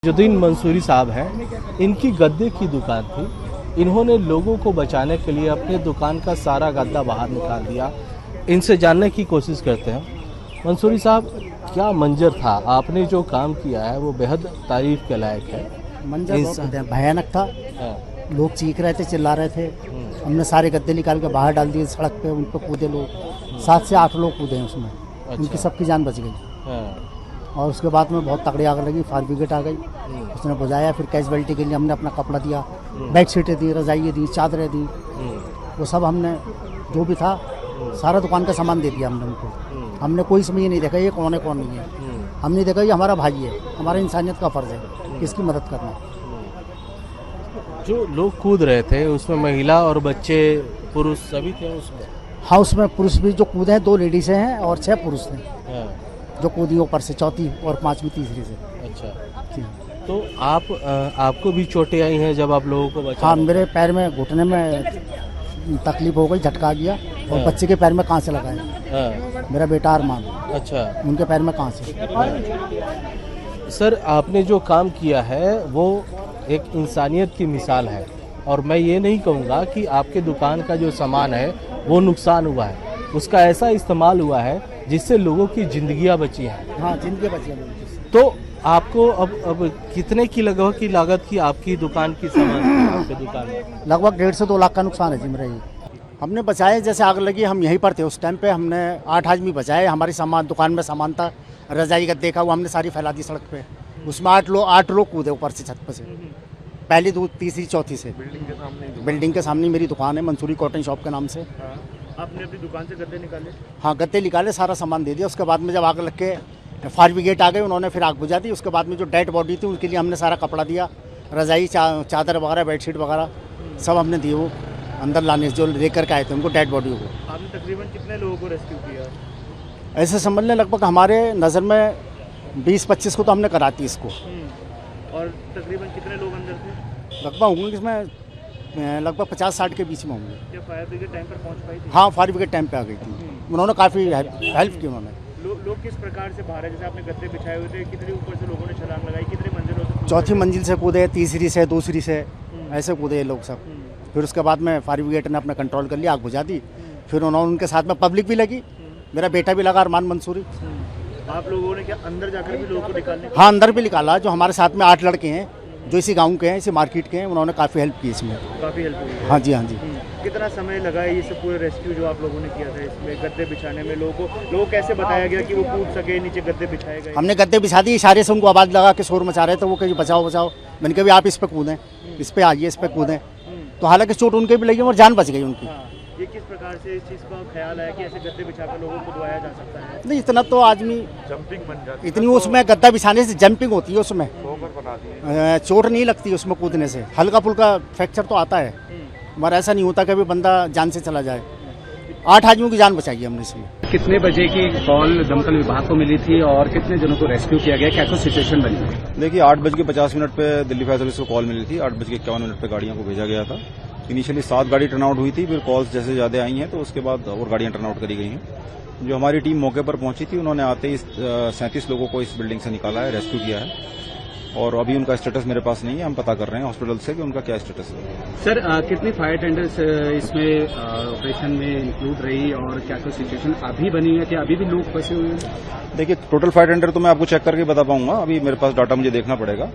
जुद्दीन मंसूरी साहब हैं, इनकी गद्दे की दुकान थी। इन्होंने लोगों को बचाने के लिए अपने दुकान का सारा गद्दा बाहर निकाल दिया। इनसे जानने की कोशिश करते हैं। मंसूरी साहब, क्या मंजर था? आपने जो काम किया है वो बेहद तारीफ के लायक है। मंजर बहुत भयानक था। लोग चीख रहे थे, चिल्ला रहे थे। हमने सारे गद्दे निकाल के बाहर डाल दिए सड़क पे, उन पर कूदे लोग। 7 से 8 लोग कूदे हैं उसमें। अच्छा। उनकी सबकी जान बच गई। और उसके बाद में बहुत तगड़ी आग लगी, फायर ब्रिगेड आ गई, उसने बुझाया। फिर कैजुअलिटी के लिए हमने अपना कपड़ा दिया, बेड शीटें दी, रजाइयाँ दी, चादरें दी, वो सब हमने जो भी था सारा दुकान का सामान दे दिया हमने उनको। हमने कोई समय ये नहीं देखा ये कौन है कौन नहीं है। हमने देखा ये हमारा भाई है, हमारा इंसानियत का फ़र्ज़ है इसकी मदद करना। जो लोग कूद रहे थे उसमें महिला और बच्चे, पुरुष सभी थे उसमें? हाँ, उसमें पुरुष भी जो कूदे हैं, 2 लेडीज़ हैं और 6 पुरुष थे जो कूदी ऊपर से, चौथी और 5वीं तीसरी से। अच्छा, तो आपको भी चोटें आई हैं जब आप लोगों को बचा? हाँ, मेरे पैर में घुटने में तकलीफ हो गई, झटका आ गया। और बच्चे के पैर में कांच लगा है। मेरा बेटा अरमान। अच्छा, उनके पैर में कांच है। सर, आपने जो काम किया है वो एक इंसानियत की मिसाल है। और मैं ये नहीं कहूँगा कि आपके दुकान का जो सामान है वो नुकसान हुआ है, उसका ऐसा इस्तेमाल हुआ है जिससे लोगों की जिंदगियां बची हैं। हाँ, जिंदगी बची है। तो आपको अब कितने की लगभग की लागत की आपकी दुकान की सामान आपके दुकान में? लगभग 1.5 से 2 लाख का नुकसान है जी मेरा। ये हमने बचाए, जैसे आग लगी हम यहीं पर थे उस टाइम पे। हमने 8 आदमी बचाए। हमारी सामान दुकान में सामान था, रजाई गद्दे का, वो हमने सारी फैला दी सड़क पे। उसमें 8 लोग कूदे ऊपर से, छत पर से, पहली, दूसरी, तीसरी, चौथी से। बिल्डिंग के सामने मेरी दुकान है, मंसूरी कॉटन शॉप के नाम से। आपने अपनी दुकान से गद्दे निकाले? हाँ, गद्दे निकाले, सारा सामान दे दिया। उसके बाद में जब आग लग के फायर ब्रिगेड आ गई, उन्होंने फिर आग बुझा दी। उसके बाद में जो डेड बॉडी थी उनके लिए हमने सारा कपड़ा दिया, रजाई, चादर वगैरह, बेडशीट वगैरह सब हमने दिए। वो अंदर लाने जो लेकर के आए थे उनको, डेड बॉडी को। आपने तकरीबन कितने लोगों को रेस्क्यू किया? ऐसे समझ लें लगभग हमारे नज़र में 20-25 को तो हमने कराती इसको। और तकरीबन कितने लोग अंदर थे? लगभग होंगे इसमें लगभग 50-60 के बीच में होंगे। क्या फायर ब्रिगेड टाइम पर पहुंच पाई थी? हाँ, फायर ब्रिगेड टाइम पे आ गई थी। उन्होंने काफ़ी हेल्प की उन्होंने। लोग किस प्रकार से बाहर है? जैसे आपने गद्दे बिछाए हुए थे, कितने ऊपर से लोगों ने छलांग लगाई, कितने मंजिलों से? चौथी मंजिल से कूदे, तीसरी से, दूसरी से, ऐसे कूदे ये लोग सब। फिर उसके बाद में फायर ब्रिगेड ने अपना कंट्रोल कर लिया, आग बुझा दी। फिर उन्होंने, उनके साथ में पब्लिक भी लगी, मेरा बेटा भी लगा, अरमान मंसूरी। आप लोगों ने क्या अंदर जाकर भी लोगों को निकालने? हाँ, अंदर भी निकाला। जो हमारे साथ में 8 लड़के हैं जो इसी गांव के हैं, इसी मार्केट के हैं, उन्होंने काफ़ी हेल्प की इसमें। काफ़ी हेल्प हुई? हाँ जी, हाँ जी। कितना समय लगा ये सब पूरे रेस्क्यू जो आप लोगों ने किया था इसमें, गद्दे बिछाने में? लोगों कैसे बताया गया कि वो कूद सके नीचे, गद्दे बिछाए गए? हमने गद्दे बिछा दी, इशारे से उनको आवाज़ लगा के शोर मचा रहे थे वो, कहीं बचाओ बचाओ। मैंने कहा आप इस पे कूदें, इस पे आइए, इस पे कूदें। तो हालांकि चोट उनके भी लगी और जान बच गई उनकी। ये किस प्रकार से इस चीज़ का ख्याल आया कि ऐसे गद्दे बिछाकर लोगों को दबाया जा सकता है? नहीं, इतना तो आदमी जंपिंग बन जाती है इतनी, उसमें गद्दा बिछाने से जंपिंग होती है, उसमें चोट नहीं लगती उसमें कूदने से। हल्का फुल्का फ्रैक्चर तो आता है, मगर ऐसा नहीं होता कभी बंदा जान से चला जाए। 8 आदमियों की जान बचाई हमने इसमें। कितने बजे की कॉल दमकल विभाग को मिली थी और कितने जनों को रेस्क्यू किया गया, क्या कुछ सिचुएशन बनी? देखिए, 8:50 पे दिल्ली फायर सर्विस को कॉल मिली थी। 8:51 पे गाड़ियों को भेजा गया था। इनिशियली 7 गाड़ी टर्न आउट हुई थी, फिर कॉल्स जैसे ज़्यादा आई हैं तो उसके बाद और गाड़ियां टर्न आउट करी गई हैं। जो हमारी टीम मौके पर पहुंची थी, उन्होंने आते ही 37 लोगों को इस बिल्डिंग से निकाला है, रेस्क्यू किया है। और अभी उनका स्टेटस मेरे पास नहीं है, हम पता कर रहे हैं हॉस्पिटल से कि उनका क्या स्टेटस है। सर, कितनी फायर टेंडर्स इसमें ऑपरेशन में इंक्लूड रही और क्या कुछ सिचुएशन अभी बनी है कि अभी भी लोग फंसे हुए हैं? देखिए, टोटल फायर टेंडर तो मैं आपको चेक करके बता पाऊंगा, अभी मेरे पास डाटा मुझे देखना पड़ेगा।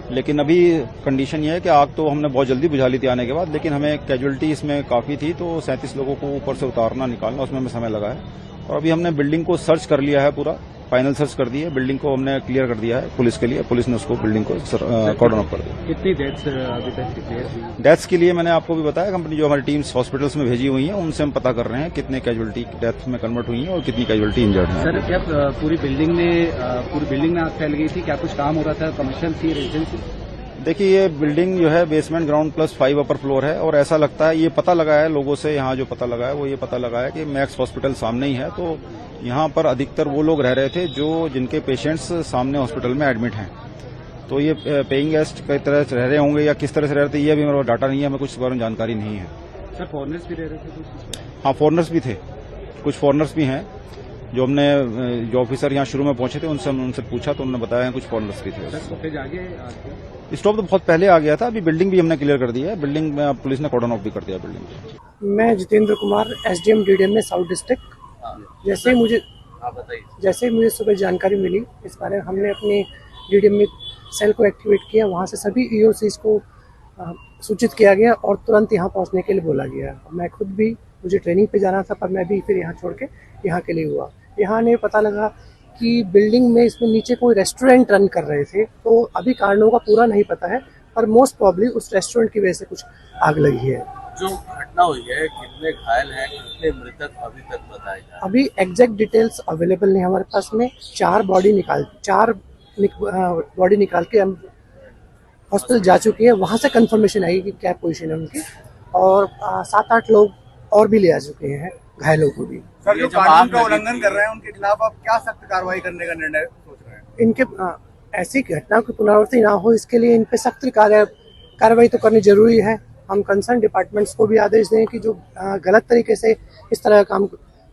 लेकिन अभी कंडीशन ये है कि आग तो हमने बहुत जल्दी बुझा ली थी आने के बाद, लेकिन हमें कैजुअलिटी इसमें काफ़ी थी, तो 37 लोगों को ऊपर से उतारना, निकालना, उसमें हमें समय लगा है। और अभी हमने बिल्डिंग को सर्च कर लिया है, पूरा फाइनल सर्च कर दी है। बिल्डिंग को हमने क्लियर कर दिया है पुलिस के लिए, पुलिस ने उसको बिल्डिंग को कॉर्डन ऑफ कर दिया। कितनी डेथ्स अभी तक डिक्लेयर हुई? डेथ्स के लिए मैंने आपको भी बताया, कंपनी जो हमारी टीम्स हॉस्पिटल्स में भेजी हुई हैं उनसे हम पता कर रहे हैं कितने कैजुअलिटी डेथ में कन्वर्ट हुई हैं और कितनी कैजुअलिटी इंजर्ड हैं। सर, क्या पूरी बिल्डिंग में आग फैल गई थी? क्या कुछ काम हो रहा था? कमर्शियल थी, रेजिडेंसी? देखिए, ये बिल्डिंग जो है बेसमेंट, ग्राउंड +5 अपर फ्लोर है। और ऐसा लगता है, ये पता लगा है लोगों से, यहाँ जो पता लगा है वो ये पता लगा है कि मैक्स हॉस्पिटल सामने ही है, तो यहाँ पर अधिकतर वो लोग रह रहे थे जिनके पेशेंट्स सामने हॉस्पिटल में एडमिट हैं। तो ये पेइंग गेस्ट कई तरह से रह रहे होंगे या किस तरह से रह रहे थे, ये अभी मेरे पास डाटा नहीं है, हमें कुछ इस बारे में जानकारी नहीं है। सर, फॉरनर्स भी रह रहे थे? हाँ, फॉरनर्स भी थे, कुछ फॉरनर्स भी हैं। जो हमने जो ऑफिसर यहाँ शुरू में पहुंचे थे उनसे पूछा तो उन्होंने बताया कुछ फॉलोअर्स भी थे। स्टॉपेज आगे आपके? स्टॉप तो बहुत पहले आ गया था, अभी बिल्डिंग भी हमने क्लियर कर दी है, बिल्डिंग में अब पुलिस ने कॉर्डन ऑफ भी कर दिया बिल्डिंग। मैं जितेंद्र कुमार, एसडीएम डीडीएम में साउथ डिस्ट्रिक्ट। जैसे ही मुझे सुबह जानकारी मिली इस बारे में, हमने अपने डीडीएम में सेल को एक्टिवेट किया। वहाँ से सभी ईओसीज को सूचित किया गया और तुरंत यहाँ पहुँचने के लिए बोला गया। मैं खुद भी, मुझे ट्रेनिंग पे जाना था पर मैं भी फिर यहाँ छोड़ के यहाँ के लिए हुआ। यहाँ ने पता लगा कि बिल्डिंग में इसमें नीचे कोई रेस्टोरेंट रन कर रहे थे, तो अभी कारणों का पूरा नहीं पता है, पर मोस्ट प्रॉब्ली उस रेस्टोरेंट की वजह से कुछ आग लगी है। जो घटना हुई है, कितने घायल हैं, कितने मृतक अभी तक बताए जा रहे हैं? अभी एग्जैक्ट डिटेल्स अवेलेबल नहीं हमारे पास में। 4 बॉडी निकाल के हम हॉस्पिटल जा चुकी है, वहाँ से कंफर्मेशन आई कि क्या पोजीशन है उनकी, और 7-8 लोग और भी ले आ चुके हैं, घायलों को भी। सर, जो कानून का उल्लंघन कर रहे हैं उनके खिलाफ आप क्या सख्त कार्रवाई करने का निर्णय सोच रहे हैं? इनके ऐसी घटनाओं की पुनरावृत्ति ना हो, इसके लिए इन पे सख्त कार्रवाई तो करनी जरूरी है। हम कंसर्न डिपार्टमेंट्स को भी आदेश दें कि जो गलत तरीके से इस तरह का काम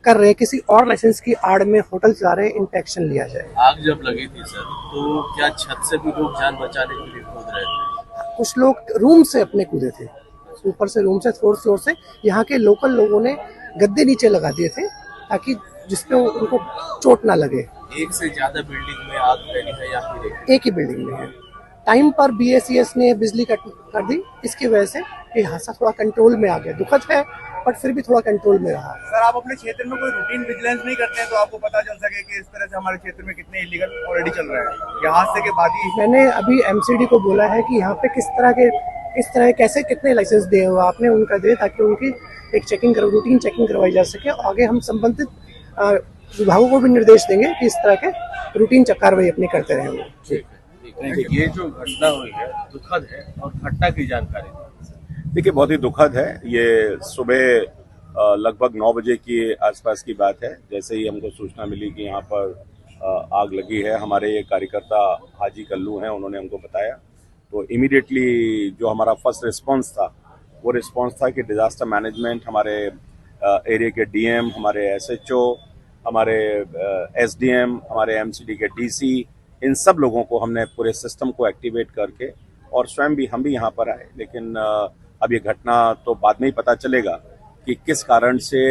कर रहे हैं, किसी और लाइसेंस की आड़ में होटल चला रहे हैं, इन पे एक्शन लिया जाए। आग जब लगी थी सर, तो क्या छत से भी लोग जान बचाने के लिए कूद रहे थे? कुछ लोग रूम से अपने कूदे थे, ऊपर से रूम से, फोर्थ फ्लोर से। यहाँ के लोकल लोगों ने गद्दे नीचे लगा दिए थे ताकि जिसपे उनको चोट ना लगे। एक से ज्यादा बिल्डिंग में आग फैली है या फिर एक ही बिल्डिंग में है? टाइम पर बीएसईएस ने बिजली कट कर दी, इसकी वजह से ये हादसा थोड़ा कंट्रोल में आ गया। दुखद है बट फिर भी थोड़ा कंट्रोल में रहा। सर, आप अपने क्षेत्र में कोई रूटीन विजिलेंस नहीं करते हैं तो आपको पता चल सके कि इस तरह से हमारे क्षेत्र में कितने इलीगल ऑलरेडी चल रहे हैं? या हादसे के बाद ही मैंने अभी एमसीडी को बोला है कि यहाँ पे किस तरह कैसे कितने लाइसेंस दिए हुए आपने उनका दे, ताकि उनकी एक रूटीन चेकिंग करवाई जा सके। और आगे हम संबंधित विभागों को भी निर्देश देंगे कि इस तरह के रूटीन कार्रवाई अपनी करते रहें वो। ठीक है। ये जो घटना हुई है दुखद है, और घटना की जानकारी देखिए बहुत ही दुखद है। ये सुबह लगभग 9 बजे की आसपास की बात है। जैसे ही हमको सूचना मिली कि यहाँ पर आग लगी है, हमारे ये कार्यकर्ता हाजी कल्लू हैं, उन्होंने हमको बताया। तो इमीडिएटली जो हमारा फर्स्ट रिस्पांस था वो रिस्पांस था कि डिजास्टर मैनेजमेंट, हमारे एरिया के डीएम, हमारे एसएचओ, हमारे एसडीएम, हमारे एमसीडी के डीसी, इन सब लोगों को हमने पूरे सिस्टम को एक्टिवेट करके, और स्वयं भी हम भी यहाँ पर आए। लेकिन अब ये घटना तो बाद में ही पता चलेगा कि किस कारण से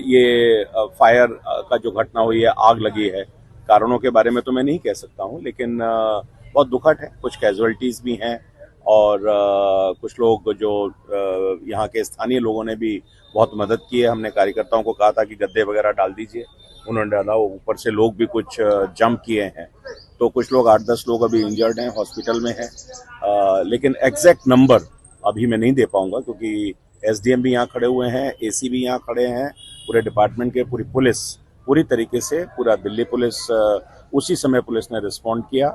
ये फायर का जो घटना हुई है, आग लगी है। कारणों के बारे में तो मैं नहीं कह सकता हूँ, लेकिन बहुत दुखद है। कुछ कैजुअलिटीज भी हैं और कुछ लोग जो यहाँ के स्थानीय लोगों ने भी बहुत मदद की है। हमने कार्यकर्ताओं को कहा था कि गद्दे वगैरह डाल दीजिए, उन्होंने डाला। ऊपर से लोग भी कुछ जंप किए हैं, तो कुछ लोग 8-10 लोग अभी इंजर्ड हैं, हॉस्पिटल में हैं। लेकिन एग्जैक्ट नंबर अभी मैं नहीं दे पाऊंगा, क्योंकि एसडीएम भी यहाँ खड़े हुए हैं, एसी भी यहाँ खड़े हैं, पूरे डिपार्टमेंट के, पूरी पुलिस पूरी तरीके से, पूरा दिल्ली पुलिस उसी समय पुलिस ने रिस्पॉन्ड किया,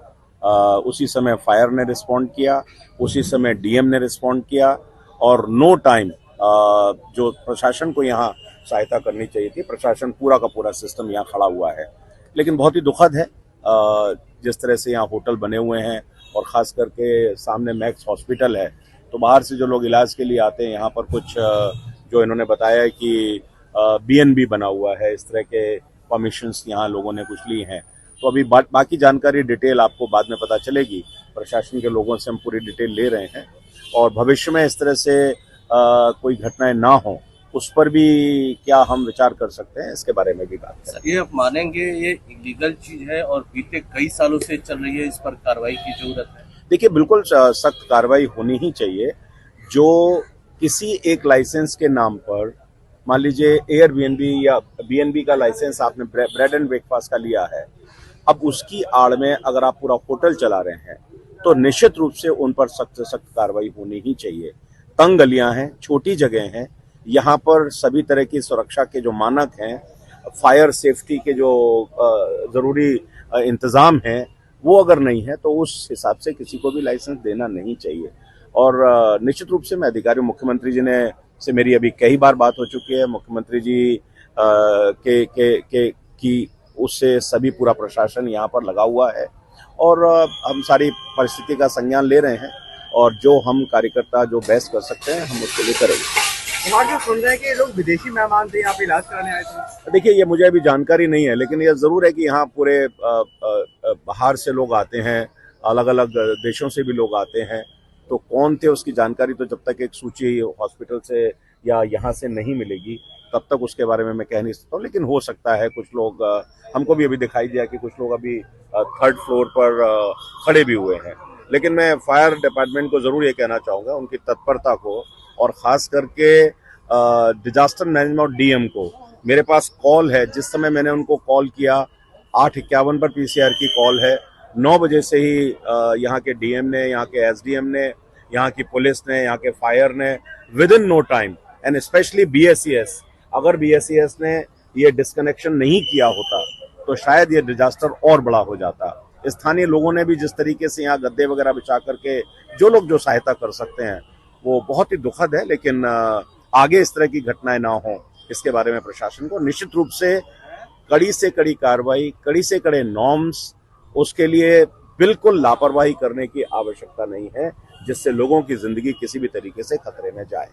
उसी समय फायर ने रिस्पॉन्ड किया, उसी समय डीएम ने रिस्पॉन्ड किया, और नो टाइम जो प्रशासन को यहाँ सहायता करनी चाहिए थी, प्रशासन पूरा का पूरा सिस्टम यहाँ खड़ा हुआ है। लेकिन बहुत ही दुखद है जिस तरह से यहाँ होटल बने हुए हैं, और ख़ास करके सामने मैक्स हॉस्पिटल है, तो बाहर से जो लोग इलाज के लिए आते हैं यहाँ पर, कुछ जो इन्होंने बताया कि बीएनबी बना हुआ है, इस तरह के परमिशंस यहाँ लोगों ने कुछ ली हैं। तो अभी बाकी जानकारी डिटेल आपको बाद में पता चलेगी। प्रशासन के लोगों से हम पूरी डिटेल ले रहे हैं, और भविष्य में इस तरह से कोई घटनाएं ना हो, उस पर भी क्या हम विचार कर सकते हैं, इसके बारे में भी बात करें। ये आप मानेंगे ये इलीगल चीज है और बीते कई सालों से चल रही है, इस पर कार्रवाई की जरूरत है? देखिए बिल्कुल सख्त कार्रवाई होनी ही चाहिए। जो किसी एक लाइसेंस के नाम पर, मान लीजिए एयरबीएनबी या बीएनबी का लाइसेंस आपने ब्रेड एंड ब्रेकफास्ट का लिया है, अब उसकी आड़ में अगर आप पूरा होटल चला रहे हैं, तो निश्चित रूप से उन पर सख्त से सख्त कार्रवाई होनी ही चाहिए। तंग गलियां हैं, छोटी जगह हैं, यहाँ पर सभी तरह की सुरक्षा के जो मानक हैं, फायर सेफ्टी के जो जरूरी इंतजाम हैं, वो अगर नहीं है तो उस हिसाब से किसी को भी लाइसेंस देना नहीं चाहिए। और निश्चित रूप से मैं अधिकारी, मुख्यमंत्री जी ने से मेरी अभी कई बार बात हो चुकी है। मुख्यमंत्री जी की उससे सभी पूरा प्रशासन यहाँ पर लगा हुआ है, और हम सारी परिस्थिति का संज्ञान ले रहे हैं, और जो हम कार्यकर्ता जो बहस कर सकते हैं हम उसके लिए करेंगे। वहाँ क्यों सुन रहे हैं कि ये लोग विदेशी मेहमान थे, यहाँ पे इलाज कराने आए थे? देखिए, ये मुझे अभी जानकारी नहीं है, लेकिन ये जरूर है कि यहाँ पूरे बाहर से लोग आते हैं, अलग अलग देशों से भी लोग आते हैं। तो कौन थे उसकी जानकारी तो जब तक एक सूची हॉस्पिटल से या यहाँ से नहीं मिलेगी तब तक उसके बारे में मैं कह नहीं सकता हूँ। लेकिन हो सकता है कुछ लोग, हमको भी अभी दिखाई दिया कि कुछ लोग अभी 3rd फ्लोर पर खड़े भी हुए हैं। लेकिन मैं फायर डिपार्टमेंट को जरूर ये कहना चाहूँगा, उनकी तत्परता को, और खास करके डिजास्टर मैनेजमेंट और डीएम को। मेरे पास कॉल है, जिस समय मैंने उनको कॉल किया 8:51 पर पीसीआर की कॉल है। 9 बजे से ही यहाँ के डीएम ने, यहाँ के एसडीएम ने, यहाँ की पुलिस ने, यहाँ के फायर ने within no time, and specially BSES, अगर बीएसईएस ने ये डिस्कनेक्शन नहीं किया होता तो शायद ये डिजास्टर और बड़ा हो जाता। स्थानीय लोगों ने भी जिस तरीके से यहाँ गद्दे वगैरह बिछा करके जो लोग जो सहायता कर सकते हैं वो बहुत ही दुखद है। लेकिन आगे इस तरह की घटनाएं ना हो, इसके बारे में प्रशासन को निश्चित रूप से कड़ी से कड़ी कार्रवाई, कड़ी से कड़े नॉर्म्स, उसके लिए बिल्कुल लापरवाही करने की आवश्यकता नहीं है, जिससे लोगों की जिंदगी किसी भी तरीके से खतरे में जाए।